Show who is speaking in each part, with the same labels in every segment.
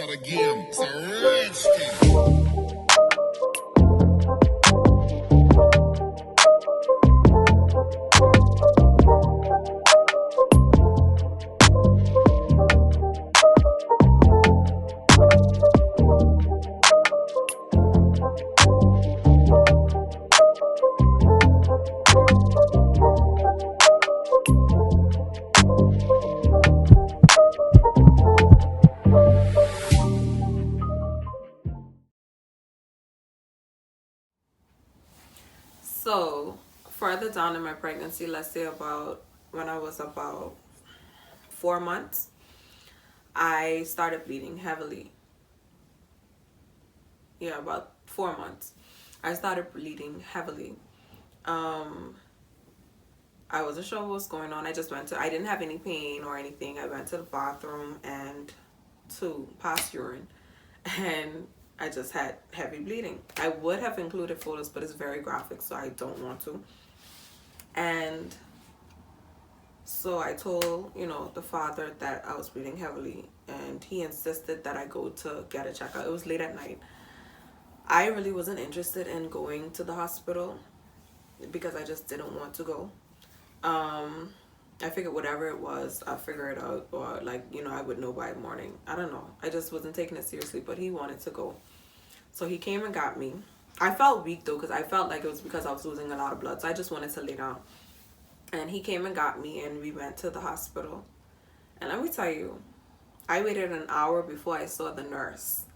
Speaker 1: start again. It's a rich thing.
Speaker 2: So, further down in my pregnancy, let's say when I was about 4 months, I started bleeding heavily. Yeah, about 4 months. I started bleeding heavily. I wasn't sure what was going on. I didn't have any pain or anything. I went to the bathroom and to pass urine, and I just had heavy bleeding. I would have included photos, but it's very graphic, so I don't want to. And so I told, the father that I was bleeding heavily, and he insisted that I go to get a checkup. It was late at night. I really wasn't interested in going to the hospital because I just didn't want to go. I figured whatever it was, I'll figure it out, or I would know by morning. I don't know. I just wasn't taking it seriously, but he wanted to go. So he came and got me. I felt weak though, because I felt like it was because I was losing a lot of blood. So I just wanted to lay down. And he came and got me, and we went to the hospital. And let me tell you, I waited an hour before I saw the nurse.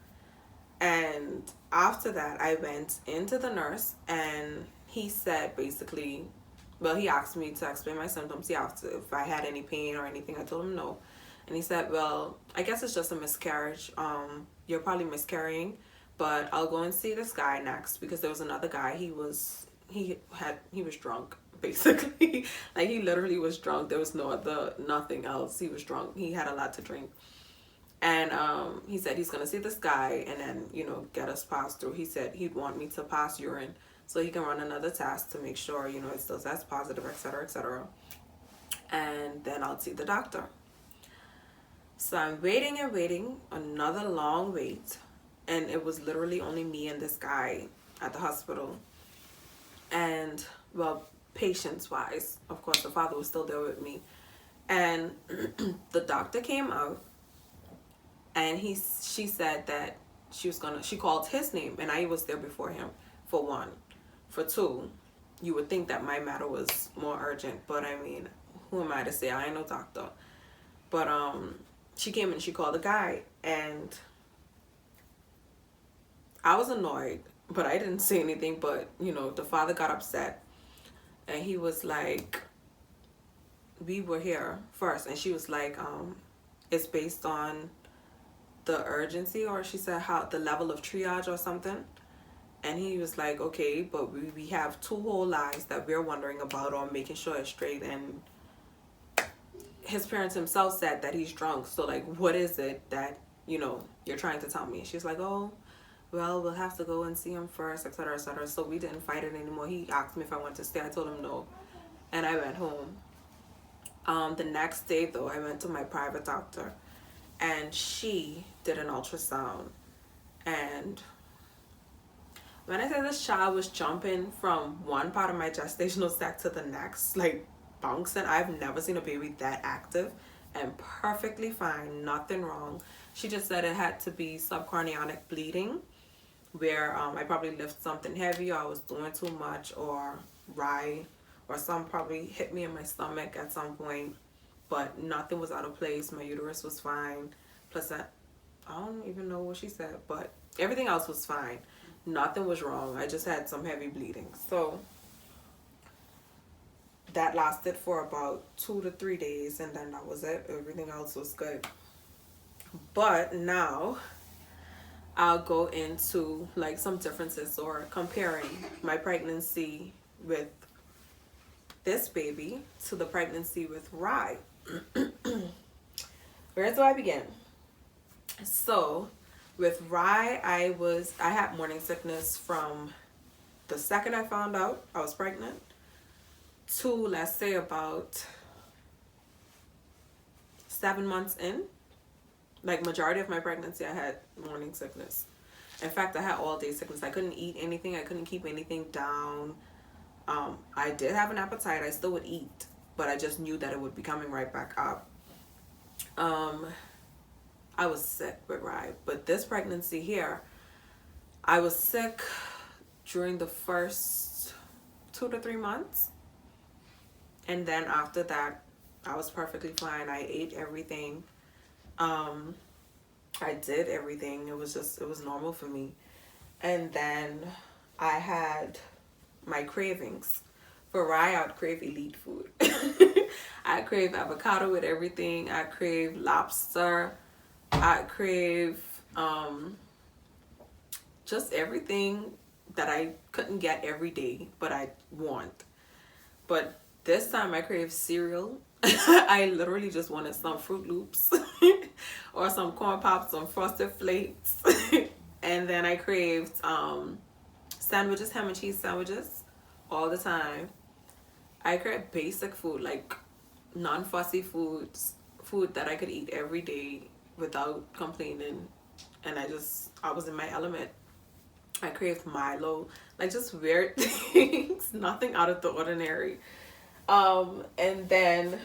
Speaker 2: And after that, I went into the nurse, and he said basically, well, he asked me to explain my symptoms. He asked if I had any pain or anything. I told him no. And he said, well, I guess it's just a miscarriage. You're probably miscarrying, but I'll go and see this guy next, because there was another guy. He was drunk, basically. Like, he literally was drunk. There was nothing else. He was drunk. He had a lot to drink. And he said he's going to see this guy and then, get us passed through. He said he'd want me to pass urine so he can run another test to make sure, it still says positive, etc., etc. And then I'll see the doctor. So I'm waiting and waiting, another long wait. And it was literally only me and this guy at the hospital. And, well, patience-wise, of course, the father was still there with me. And the doctor came out, and she said that she called his name, and I was there before him, for one. For two, you would think that my matter was more urgent, but I mean, who am I to say? I ain't no doctor. But she came and she called the guy, and I was annoyed, but I didn't say anything. But the father got upset, and he was like, we were here first, and she was like, it's based on the urgency, or she said how the level of triage or something. And he was like, okay, but we have 2 whole lives that we're wondering about, or making sure it's straight. And his parents himself said that he's drunk. So like, what is it that you're trying to tell me? She's like, oh, well, we'll have to go and see him first, etc., etc. So we didn't fight it anymore. He asked me if I wanted to stay. I told him no, and I went home. The next day though, I went to my private doctor, and she did an ultrasound. And when I say this child was jumping from one part of my gestational sac to the next, like bouncing, I've never seen a baby that active and perfectly fine, nothing wrong. She just said it had to be subchorionic bleeding, where I probably lifted something heavy, or I was doing too much, or some probably hit me in my stomach at some point, but nothing was out of place. My uterus was fine. Plus, I don't even know what she said, but everything else was fine. Nothing was wrong. I just had some heavy bleeding. So that lasted for about 2 to 3 days, and then that was it. Everything else was good. But now I'll go into like some differences, or comparing my pregnancy with this baby to the pregnancy with Rye. Where do I begin? So with Rye, I had morning sickness from the second I found out I was pregnant to, let's say, about 7 months in. Like majority of my pregnancy, I had morning sickness. In fact, I had all day sickness. I couldn't eat anything. I couldn't keep anything down. I did have an appetite. I still would eat, but I just knew that it would be coming right back up. I was sick with Rye, but this pregnancy here, I was sick during the first 2 to 3 months, and then after that, I was perfectly fine. I ate everything. I did everything. It was normal for me. And then I had my cravings. For Rye, I would crave elite food. I crave avocado with everything. I crave lobster. I crave just everything that I couldn't get every day, but I want. But this time I crave cereal. I literally just wanted some Fruit Loops or some corn pops, some Frosted Flakes. And then I craved sandwiches, ham and cheese sandwiches all the time. I crave basic food, like non-fussy foods, food that I could eat every day without complaining. And I was in my element. I craved Milo, like just weird things, nothing out of the ordinary. And then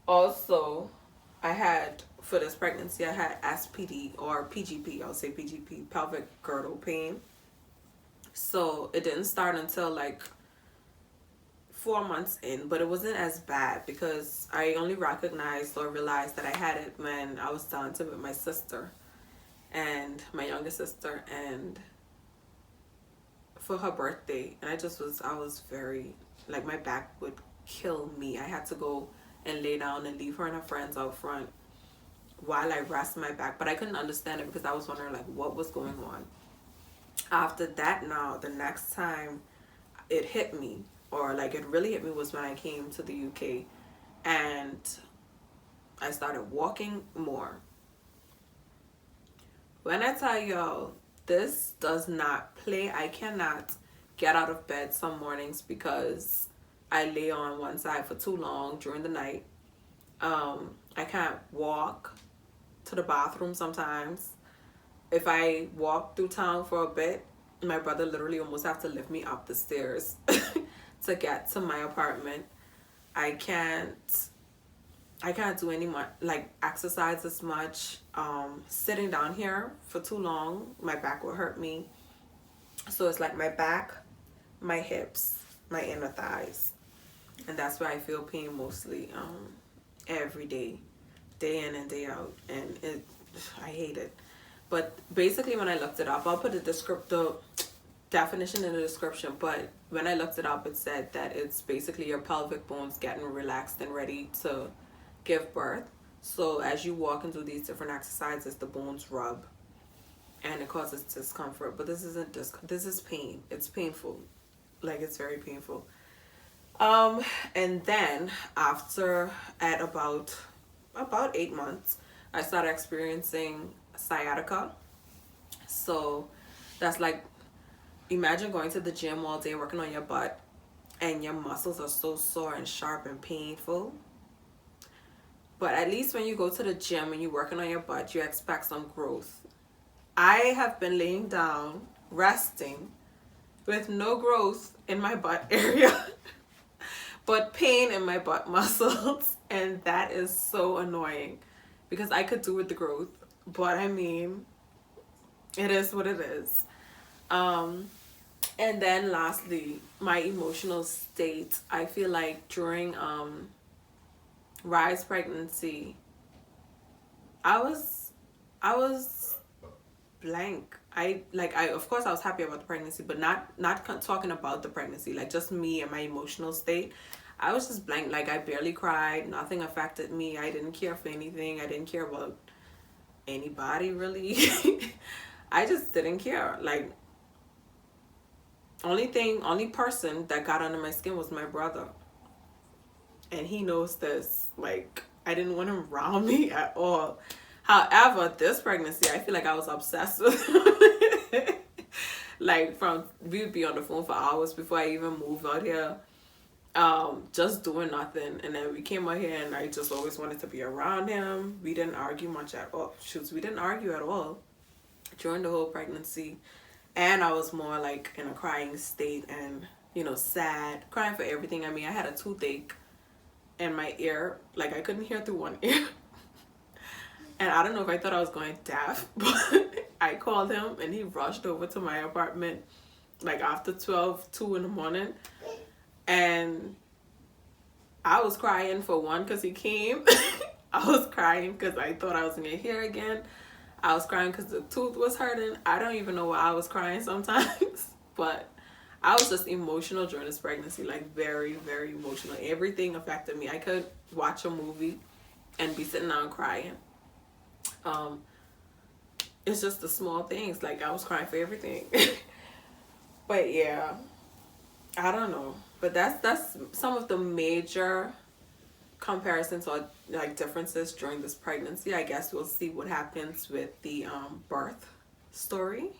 Speaker 2: also I had, for this pregnancy, I had SPD or PGP, I'll say PGP, pelvic girdle pain. So it didn't start until like 4 months in, but it wasn't as bad because I only recognized or realized that I had it when I was dancing with my sister and my younger sister, and for her birthday, and I was very, like, my back would kill me. I had to go and lay down and leave her and her friends out front while I rest my back, but I couldn't understand it because I was wondering like what was going on. After that, now the next time it hit me, or like it really hit me, was when I came to the UK and I started walking more. When I tell y'all, this does not play. I cannot get out of bed some mornings because I lay on one side for too long during the night. I can't walk to the bathroom sometimes. If I walk through town for a bit, my brother literally almost have to lift me up the stairs to get to my apartment. I can't do any more, like, exercise as much. Sitting down here for too long, my back will hurt me. So it's like my back, my hips, my inner thighs, and that's where I feel pain mostly. Every day in and day out, and I hate it. But basically, when I looked it up, I'll put the definition in the description, but when I looked it up, it said that it's basically your pelvic bones getting relaxed and ready to give birth. So as you walk and do these different exercises, the bones rub and it causes discomfort. But this isn't this is pain. It's painful. Like, it's very painful. And then after, at about 8 months, I started experiencing sciatica. So that's like, imagine going to the gym all day working on your butt and your muscles are so sore and sharp and painful. But at least when you go to the gym and you're working on your butt, you expect some growth. I have been laying down, resting, with no growth in my butt area, but pain in my butt muscles. And that is so annoying because I could do with the growth. But I mean, it is what it is. And then lastly, my emotional state. I feel like during Rye's pregnancy, I was blank. I of course I was happy about the pregnancy, but not talking about the pregnancy, like just me and my emotional state. I was just blank. Like, I barely cried. Nothing affected me. I didn't care for anything. I didn't care about anybody really. I just didn't care. Like, only person that got under my skin was my brother. And he knows this. Like, I didn't want him around me at all. However, this pregnancy, I feel like I was obsessed with him. Like, we would be on the phone for hours before I even moved out here. just doing nothing. And then we came out here and I just always wanted to be around him. We didn't argue much at all. We didn't argue at all during the whole pregnancy. And I was more like in a crying state and, you know, sad, crying for everything. I mean, I had a toothache in my ear. Like, I couldn't hear through one ear. And I don't know if I thought I was going deaf, but I called him and he rushed over to my apartment like after 2 in the morning. And I was crying for one because he came. I was crying because I thought I was going to hear again. I was crying because the tooth was hurting. I don't even know why I was crying sometimes. But I was just emotional during this pregnancy. Like, very, very emotional. Everything affected me. I could watch a movie and be sitting down crying. It's just the small things. Like, I was crying for everything. But yeah, I don't know. But that's some of the major comparisons or like differences during this pregnancy. I guess we'll see what happens with the birth story.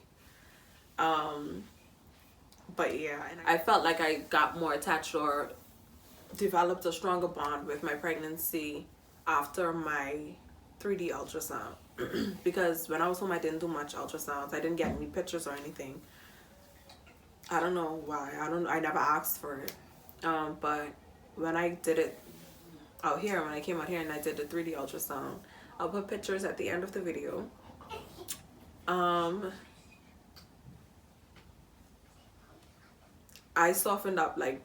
Speaker 2: But yeah, and I felt like I got more attached or developed a stronger bond with my pregnancy after my 3D ultrasound. Because when I was home, I didn't do much ultrasounds. I didn't get any pictures or anything. I don't know why. I never asked for it. But when I did it out here, when I came out here and I did the 3D ultrasound, I'll put pictures at the end of the video. I softened up like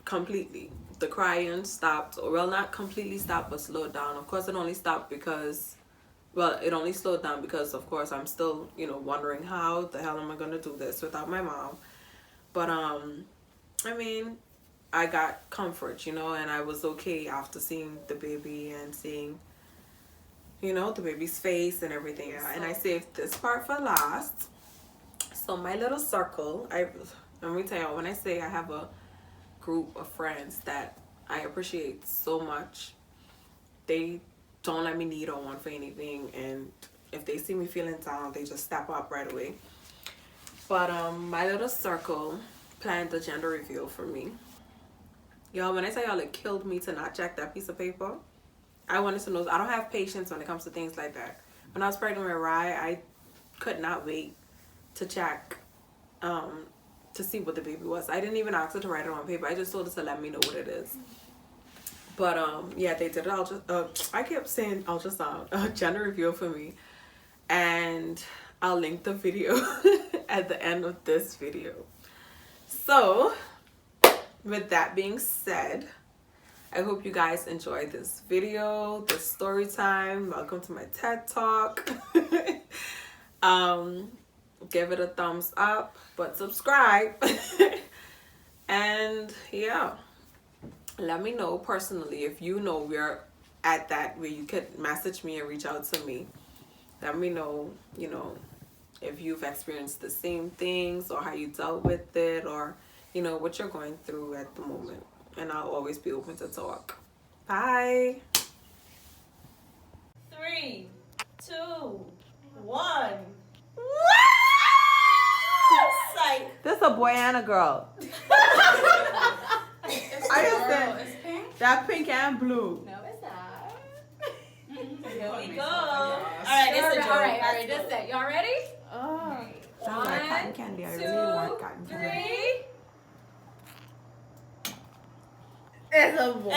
Speaker 2: completely. The crying stopped. Well, not completely stopped, but slowed down. Of course, it only stopped because, well, it only slowed down because, of course, I'm still, you know, wondering how the hell am I going to do this without my mom. But, I mean, I got comfort, you know, and I was okay after seeing the baby and seeing, you know, the baby's face and everything. Yeah, and I saved this part for last. So my little circle, let me tell you, when I say I have a group of friends that I appreciate so much, they don't let me need or want for anything, and if they see me feeling down, they just step up right away. But my little circle planned the gender reveal for me. Y'all, when I tell y'all it killed me to not check that piece of paper, I wanted to know. I don't have patience when it comes to things like that. When I was pregnant with Rye, I could not wait to check to see what the baby was. I didn't even ask her to write it on paper. I just told her to let me know what it is. But yeah, they did it. I kept saying ultrasound, gender reveal for me, and I'll link the video at the end of this video. So, with that being said, I hope you guys enjoyed this video, this story time. Welcome to my TED Talk. Give it a thumbs up, but subscribe. And yeah, let me know personally if you know we're at that where you could message me and reach out to me. Let me know, you know, if you've experienced the same things or how you dealt with it, or, you know, what you're going through at the moment. And I'll always be open to talk. Bye.
Speaker 3: 3, 2, 1. Psych.
Speaker 2: This a boy and a girl. I just said
Speaker 4: It's pink?
Speaker 2: that pink and blue.
Speaker 4: No, it's not.
Speaker 3: Here we go. Alright, it's a joke.
Speaker 4: Alright, that's it. Y'all ready?
Speaker 2: Oh, sounds like cotton candy. I
Speaker 4: 2,
Speaker 2: really want cotton candy.
Speaker 4: 3.
Speaker 3: It's a boy.